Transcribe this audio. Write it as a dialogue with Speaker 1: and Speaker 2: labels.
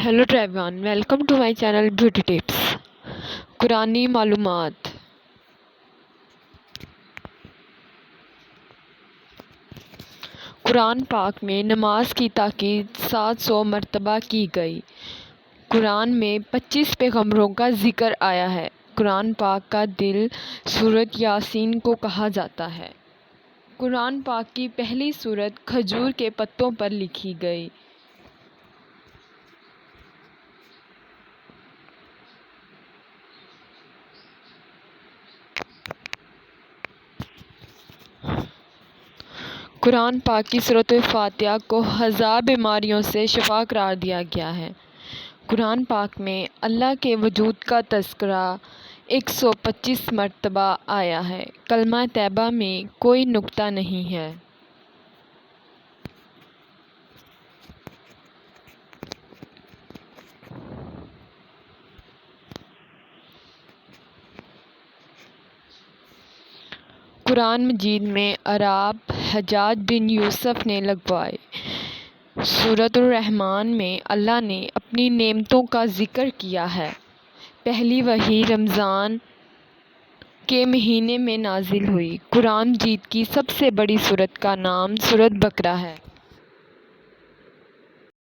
Speaker 1: Hello everyone, welcome to my channel beauty tips. कुरानी मालूमात। कुरान पाक में नमाज की ताकीद 700 मरतबा की गई। कुरान में 25 पैगंबरों का जिक्र आया है। कुरान पाक का दिल सूरत यासीन को कहा जाता है। कुरान पाक की पहली सूरत खजूर के पत्तों पर लिखी गई। कुरान पाक की सूरत फातिहा को 1000 बीमारियों से शिफा करार दिया गया है। कुरान पाक में अल्लाह के वजूद का तज़किरा 125 मरतबा आया है। कलमा तैयबा में कोई नुक्ता नहीं है। कुरान मजीद में अराब हज्जाज बिन यूसुफ ने लगवाए। सूरतुर रहमान में अल्लाह ने अपनी नेमतों का जिक्र किया है। पहली वही रमज़ान के महीने में नाजिल हुई। कुरान मजीद की सबसे बड़ी सूरत का नाम सूरत बकरा है।